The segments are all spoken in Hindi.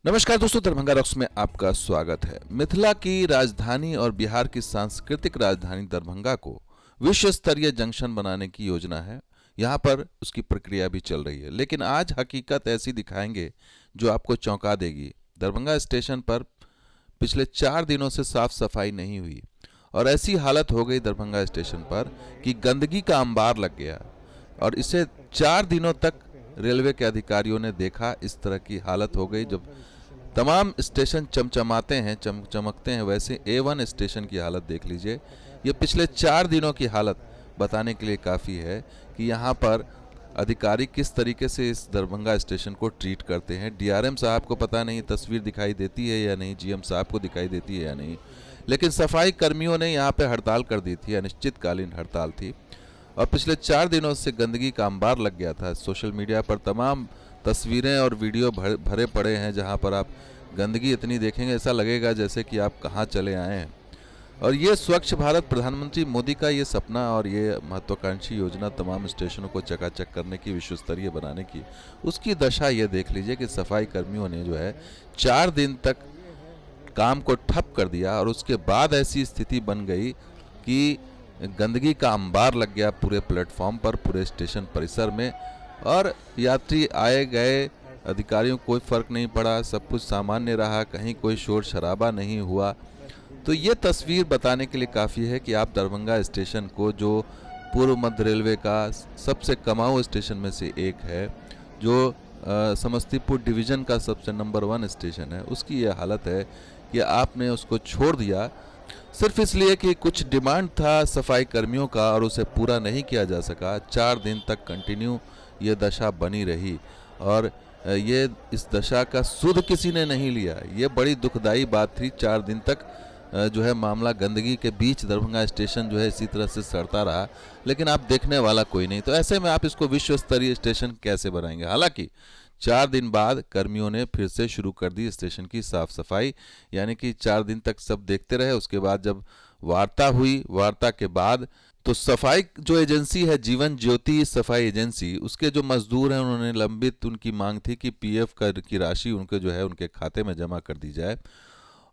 नमस्कार दोस्तों, दरभंगा रॉक्स में आपका स्वागत है। मिथिला की राजधानी और बिहार की सांस्कृतिक राजधानी दरभंगा को विश्व स्तरीय जंक्शन बनाने की योजना है। यहाँ पर उसकी प्रक्रिया भी चल रही है, लेकिन आज हकीकत ऐसी दिखाएंगे जो आपको चौंका देगी। दरभंगा स्टेशन पर पिछले 4 दिनों से साफ सफाई नहीं हुई और ऐसी हालत हो गई दरभंगा स्टेशन पर कि गंदगी का अंबार लग गया और इसे 4 दिनों तक रेलवे के अधिकारियों ने देखा। इस तरह की हालत हो गई। जब तमाम स्टेशन चमचमाते हैं, चमकते हैं, वैसे A1 स्टेशन की हालत देख लीजिए। ये पिछले 4 दिनों की हालत बताने के लिए काफ़ी है कि यहाँ पर अधिकारी किस तरीके से इस दरभंगा स्टेशन को ट्रीट करते हैं। DRM साहब को पता नहीं तस्वीर दिखाई देती है या नहीं, GM साहब को दिखाई देती है या नहीं, लेकिन सफाई कर्मियों ने यहाँ पे हड़ताल कर दी थी, अनिश्चितकालीन हड़ताल थी और पिछले 4 दिनों से गंदगी का अंबार लग गया था। सोशल मीडिया पर तमाम तस्वीरें और वीडियो भरे पड़े हैं, जहां पर आप गंदगी इतनी देखेंगे ऐसा लगेगा जैसे कि आप कहां चले आए हैं। और ये स्वच्छ भारत प्रधानमंत्री मोदी का ये सपना और ये महत्वाकांक्षी योजना तमाम स्टेशनों को चकाचक करने की, विश्व स्तरीय बनाने की, उसकी दशा ये देख लीजिए कि सफाई कर्मियों ने जो है 4 दिन तक काम को ठप कर दिया और उसके बाद ऐसी स्थिति बन गई कि गंदगी का अंबार लग गया पूरे प्लेटफॉर्म पर, पूरे स्टेशन परिसर में। और यात्री आए गए, अधिकारियों को कोई फ़र्क नहीं पड़ा, सब कुछ सामान्य रहा, कहीं कोई शोर शराबा नहीं हुआ। तो ये तस्वीर बताने के लिए काफ़ी है कि आप दरभंगा स्टेशन को, जो पूर्व मध्य रेलवे का सबसे कमाऊ स्टेशन में से एक है, जो समस्तीपुर डिवीज़न का सबसे नंबर 1 स्टेशन है, उसकी ये हालत है कि आपने उसको छोड़ दिया सिर्फ इसलिए कि कुछ डिमांड था सफाई कर्मियों का और उसे पूरा नहीं किया जा सका। 4 दिन तक कंटिन्यू ये दशा बनी रही और ये इस दशा का सुध किसी ने नहीं लिया। ये बड़ी दुखदाई बात थी। 4 दिन तक जो है मामला गंदगी के बीच दरभंगा स्टेशन जो है इसी तरह से सड़ता रहा, लेकिन आप देखने वाला कोई नहीं। तो ऐसे में आप इसको विश्व स्तरीय स्टेशन कैसे बनाएंगे? हालांकि 4 दिन बाद कर्मियों ने फिर से शुरू कर दी स्टेशन की साफ सफाई, यानी कि 4 दिन तक सब देखते रहे। उसके बाद जब वार्ता हुई, वार्ता के बाद तो सफाई जो एजेंसी है जीवन ज्योति सफाई एजेंसी, उसके जो मजदूर हैं उन्होंने लंबित, उनकी मांग थी कि PF कर की राशि उनके जो है उनके खाते में जमा कर दी जाए।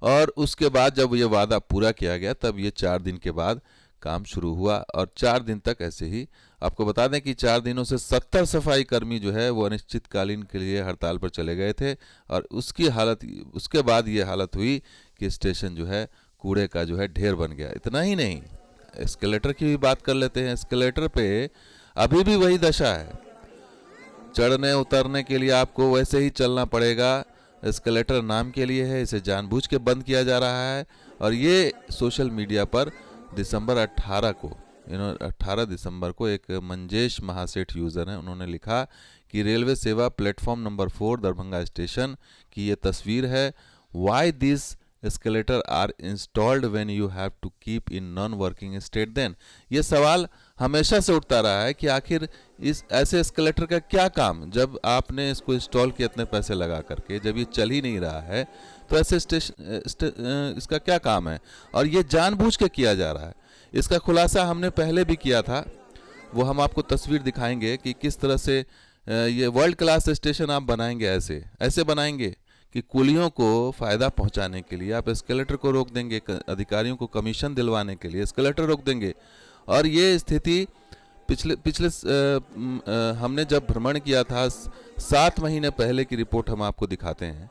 और उसके बाद जब ये वादा पूरा किया गया तब ये 4 दिन के बाद काम शुरू हुआ और 4 दिन तक ऐसे ही। आपको बता दें कि 4 दिनों से 70 सफाई कर्मी जो है वो अनिश्चितकालीन के लिए हड़ताल पर चले गए थे और उसके बाद ये हालत हुई कि स्टेशन जो है कूड़े का जो है ढेर बन गया। इतना ही नहीं, एस्केलेटर की भी बात कर लेते हैं। एस्केलेटर पे अभी भी वही दशा है। चढ़ने उतरने के लिए आपको वैसे ही चलना पड़ेगा। एस्केलेटर नाम के लिए है, इसे जानबूझ के बंद किया जा रहा है। और ये सोशल मीडिया पर दिसंबर 18 दिसंबर को एक मंजेश महासेठ यूज़र हैं, उन्होंने लिखा कि रेलवे सेवा प्लेटफॉर्म नंबर 4 दरभंगा स्टेशन की ये तस्वीर है। Why this escalator are installed when you have to keep in non working state then. ये सवाल हमेशा से उठता रहा है कि आखिर इस ऐसे एस्केलेटर का क्या काम, जब आपने इसको इंस्टॉल किया इतने पैसे लगा करके, जब ये चल ही नहीं रहा है तो ऐसे इसका क्या काम है? और ये जानबूझ के किया जा रहा है। इसका खुलासा हमने पहले भी किया था, वो हम आपको तस्वीर दिखाएंगे कि किस तरह से ये वर्ल्ड क्लास स्टेशन आप बनाएंगे, ऐसे बनाएंगे कि कुलियों को फ़ायदा पहुंचाने के लिए आप एस्केलेटर को रोक देंगे, अधिकारियों को कमीशन दिलवाने के लिए एस्केलेटर रोक देंगे। और ये स्थिति पिछले हमने जब भ्रमण किया था 7 महीने पहले की रिपोर्ट हम आपको दिखाते हैं।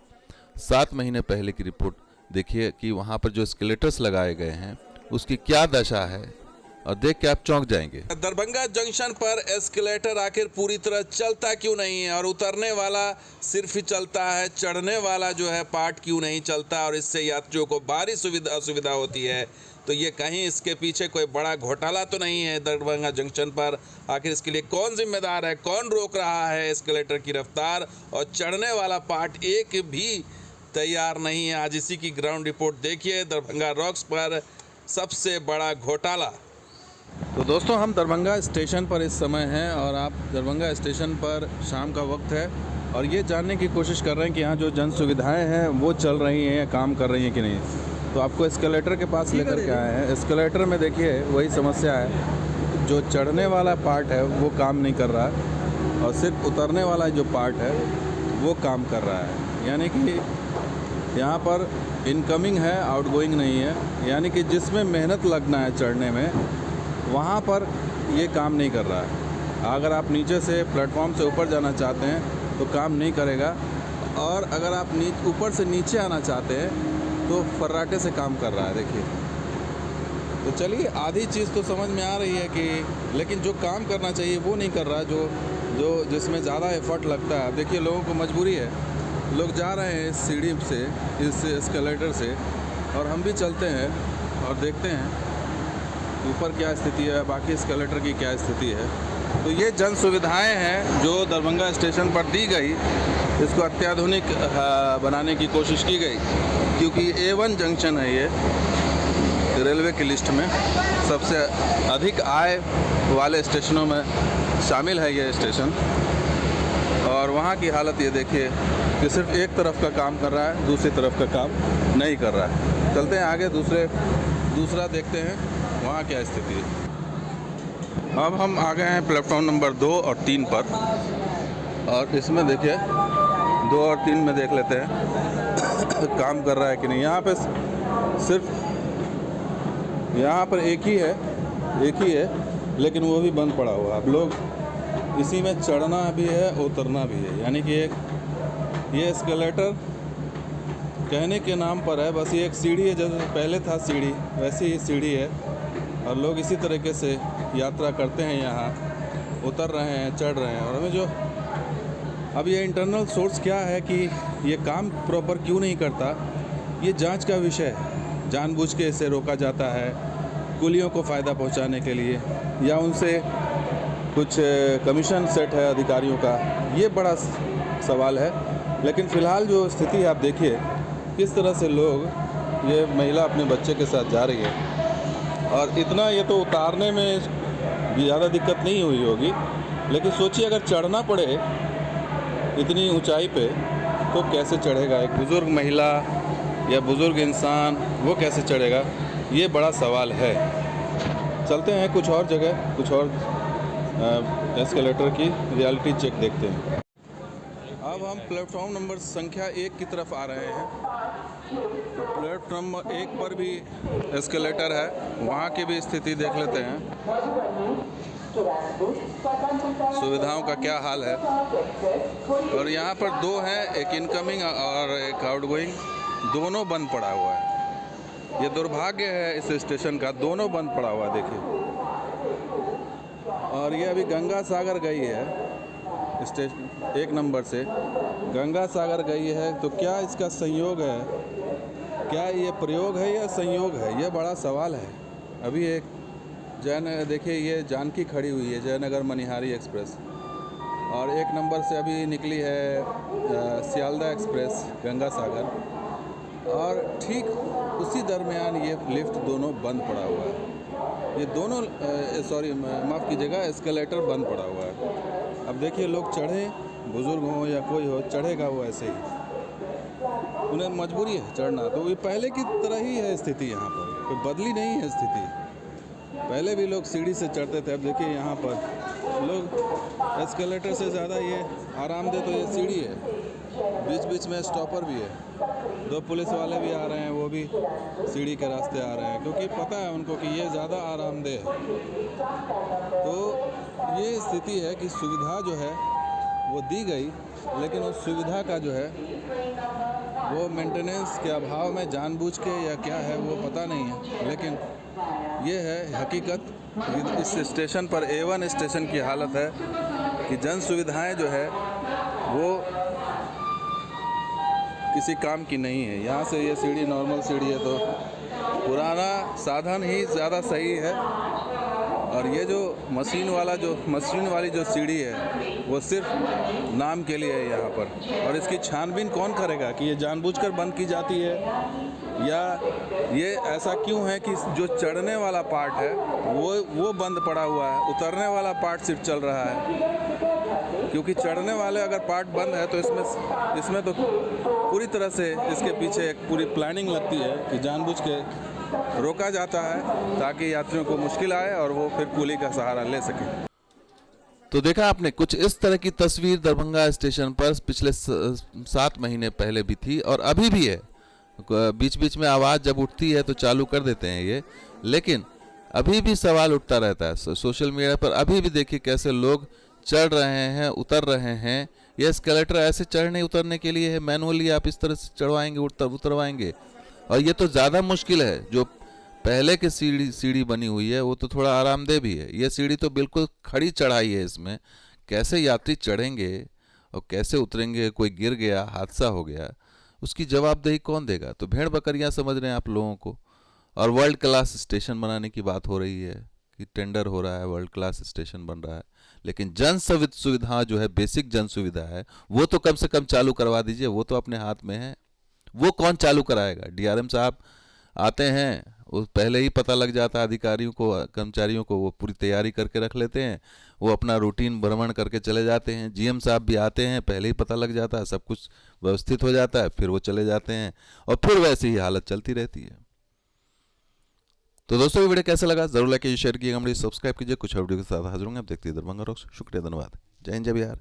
7 महीने पहले की रिपोर्ट देखिए कि वहाँ पर जो एस्केलेटर्स लगाए गए हैं उसकी क्या दशा है और देख के आप चौंक जाएंगे। दरभंगा जंक्शन पर एस्केलेटर आखिर पूरी तरह चलता क्यों नहीं है और उतरने वाला सिर्फ ही चलता है, चढ़ने वाला जो है पार्ट क्यों नहीं चलता और इससे यात्रियों को भारी असुविधा होती है? तो ये कहीं इसके पीछे कोई बड़ा घोटाला तो नहीं है दरभंगा जंक्शन पर? आखिर इसके लिए कौन जिम्मेदार है, कौन रोक रहा है एस्केलेटर की रफ्तार? और चढ़ने वाला पार्ट एक भी तैयार नहीं है। आज इसी की ग्राउंड रिपोर्ट देखिए। दरभंगा रॉक्स पर सबसे बड़ा घोटाला। तो दोस्तों, हम दरभंगा स्टेशन पर इस समय हैं और आप दरभंगा स्टेशन पर शाम का वक्त है और ये जानने की कोशिश कर रहे हैं कि यहाँ जो जन सुविधाएँ हैं वो चल रही हैं या काम कर रही हैं कि नहीं। तो आपको एस्केलेटर के पास लेकर के आए हैं। एस्केलेटर में देखिए वही समस्या है, जो चढ़ने वाला पार्ट है वो काम नहीं कर रहा है और सिर्फ उतरने वाला जो पार्ट है वो काम कर रहा है। यानी कि यहाँ पर इनकमिंग है, आउटगोइंग नहीं है। यानी कि जिसमें मेहनत लगना है चढ़ने में, वहाँ पर ये काम नहीं कर रहा है। अगर आप नीचे से प्लेटफॉर्म से ऊपर जाना चाहते हैं तो काम नहीं करेगा, और अगर आप ऊपर से नीचे आना चाहते हैं तो फर्राटे से काम कर रहा है। देखिए, तो चलिए, आधी चीज़ तो समझ में आ रही है कि, लेकिन जो काम करना चाहिए वो नहीं कर रहा, जो जिसमें ज़्यादा एफर्ट लगता है। देखिए, लोगों को मजबूरी है, लोग जा रहे हैं इस सीढ़ी से, इस एस्केलेटर से, और हम भी चलते हैं और देखते हैं ऊपर क्या स्थिति है, बाकी एस्केलेटर की क्या स्थिति है। तो ये जन सुविधाएं हैं जो दरभंगा स्टेशन पर दी गई, इसको अत्याधुनिक बनाने की कोशिश की गई, क्योंकि A1 जंक्शन है ये रेलवे की लिस्ट में सबसे अधिक आय वाले स्टेशनों में शामिल है ये स्टेशन। और वहाँ की हालत ये देखिए कि सिर्फ एक तरफ का काम कर रहा है, दूसरी तरफ का काम नहीं कर रहा है। चलते हैं आगे, दूसरा देखते हैं वहाँ क्या स्थिति है। अब हम आ गए हैं प्लेटफॉर्म नंबर 2 और 3 पर, और इसमें देखिए 2 और 3 में देख लेते हैं काम कर रहा है कि नहीं। यहाँ पे सिर्फ यहाँ पर एक ही है, लेकिन वो भी बंद पड़ा हुआ है। अब लोग इसी में चढ़ना भी है, उतरना भी है। यानी कि ये एस्केलेटर कहने के नाम पर है, बस ये एक सीढ़ी है, जैसे पहले था सीढ़ी वैसे ही सीढ़ी है, और लोग इसी तरीके से यात्रा करते हैं, यहाँ उतर रहे हैं, चढ़ रहे हैं। और हमें जो अब ये इंटरनल सोर्स क्या है कि ये काम प्रॉपर क्यों नहीं करता, ये जांच का विषय है। जानबूझ के इसे रोका जाता है कुलियों को फ़ायदा पहुंचाने के लिए, या उनसे कुछ कमीशन सेट है अधिकारियों का, ये बड़ा सवाल है। लेकिन फ़िलहाल जो स्थिति है आप देखिए किस तरह से लोग, ये महिला अपने बच्चे के साथ जा रही है, और इतना ये तो उतारने में ज़्यादा दिक्कत नहीं हुई होगी, लेकिन सोचिए अगर चढ़ना पड़े इतनी ऊंचाई पे तो कैसे चढ़ेगा एक बुज़ुर्ग महिला या बुज़ुर्ग इंसान, वो कैसे चढ़ेगा, ये बड़ा सवाल है। चलते हैं कुछ और जगह, कुछ और एस्केलेटर की रियलिटी चेक देखते हैं। अब हम प्लेटफॉर्म नंबर संख्या 1 की तरफ आ रहे हैं। प्लेटफॉर्म नंबर 1 पर भी एस्केलेटर है, वहाँ की भी स्थिति देख लेते हैं, सुविधाओं का क्या हाल है। और यहाँ पर 2 हैं, एक इनकमिंग और एक आउटगोइंग, दोनों बंद पड़ा हुआ है। ये दुर्भाग्य है इस स्टेशन का, दोनों बंद पड़ा हुआ है देखिए। और ये अभी गंगा सागर गई है स्टेशन 1 नंबर से, गंगा सागर गई है, तो क्या इसका संयोग है, क्या ये प्रयोग है या संयोग है, ये बड़ा सवाल है। अभी एक देखिए, ये जानकी खड़ी हुई है, जयनगर मनिहारी एक्सप्रेस, और 1 नंबर से अभी निकली है सियालदा एक्सप्रेस गंगा सागर, और ठीक उसी दरमियान ये लिफ्ट दोनों बंद पड़ा हुआ है। ये दोनों माफ़ कीजिएगा, एस्केलेटर बंद पड़ा हुआ है। अब देखिए, लोग चढ़े, बुज़ुर्ग हो या कोई हो, चढ़ेगा वो ऐसे ही, उन्हें मजबूरी है चढ़ना। तो ये पहले की तरह ही है स्थिति, यहाँ पर कोई बदली नहीं है स्थिति। पहले भी लोग सीढ़ी से चढ़ते थे, अब देखिए यहाँ पर लोग एस्केलेटर से ज़्यादा ये आरामदेह तो ये सीढ़ी है। बीच बीच में स्टॉपर भी है, 2 पुलिस वाले भी आ रहे हैं, वो भी सीढ़ी के रास्ते आ रहे हैं, क्योंकि पता है उनको कि ये ज़्यादा आरामदेह है। तो ये स्थिति है कि सुविधा जो है वो दी गई, लेकिन उस सुविधा का जो है वो मेंटेनेंस के अभाव में जानबूझ के या क्या है वो पता नहीं है। लेकिन ये है हकीकत, इस स्टेशन पर A1 स्टेशन की हालत है कि जन सुविधाएं जो है वो किसी काम की नहीं है। यहाँ से ये सीढ़ी नॉर्मल सीढ़ी है, तो पुराना साधन ही ज़्यादा सही है। और ये जो मशीन वाली जो सीढ़ी है वो सिर्फ नाम के लिए है यहाँ पर। और इसकी छानबीन कौन करेगा कि ये जानबूझकर बंद की जाती है, या ये ऐसा क्यों है कि जो चढ़ने वाला पार्ट है वो बंद पड़ा हुआ है, उतरने वाला पार्ट सिर्फ चल रहा है। क्योंकि चढ़ने वाले अगर पार्ट बंद है तो इसमें तो पूरी तरह से इसके पीछे एक पूरी प्लानिंग लगती है कि जानबूझ के रोका जाता है ताकि यात्रियों को मुश्किल आए और वो फिर कुली का सहारा ले सके। तो देखा आपने, कुछ इस तरह की तस्वीर दरभंगा स्टेशन पर पिछले 7 महीने पहले भी थी और अभी भी है। बीच बीच में आवाज़ जब उठती है तो चालू कर देते हैं ये, लेकिन अभी भी सवाल उठता रहता है सोशल मीडिया पर। अभी भी देखिए कैसे लोग चढ़ रहे हैं, उतर रहे हैं। ये एस्केलेटर ऐसे चढ़ने उतरने के लिए है, मैनुअली आप इस तरह से चढ़वाएंगे, उतरवाएंगे। और ये तो ज़्यादा मुश्किल है। जो पहले की सीढ़ी बनी हुई है वो तो थोड़ा आरामदेह भी है, ये सीढ़ी तो बिल्कुल खड़ी चढ़ाई है। इसमें कैसे यात्री चढ़ेंगे और कैसे उतरेंगे? कोई गिर गया, हादसा हो गया, उसकी जवाबदेही कौन देगा? तो भेड़ बकरियां समझ रहे हैं आप लोगों को। और वर्ल्ड क्लास स्टेशन बनाने की बात हो रही है कि टेंडर हो रहा है, वर्ल्ड क्लास स्टेशन बन रहा है, लेकिन सुविधा जो है, बेसिक जन सुविधा है, वो तो कम से कम चालू करवा दीजिए। वो तो अपने हाथ में है। वो कौन चालू कराएगा? डीआरएम साहब आते हैं, वो पहले ही पता लग जाता है अधिकारियों को, कर्मचारियों को, वो पूरी तैयारी करके रख लेते हैं, वो अपना रूटीन भ्रमण करके चले जाते हैं। जीएम साहब भी आते हैं, पहले ही पता लग जाता है, सब कुछ व्यवस्थित हो जाता है, फिर वो चले जाते हैं और फिर वैसे ही हालत चलती रहती है। तो दोस्तों, ये वीडियो कैसा लगा जरूर लाइक कीजिए, शेयर कीजिएगा, सब्सक्राइब कीजिए। कुछ और वीडियो के साथ हाजिर होंगे। आप देखते हैं दरभंगा रॉक्स। शुक्रिया, धन्यवाद। जय हिंद, जय बिहार।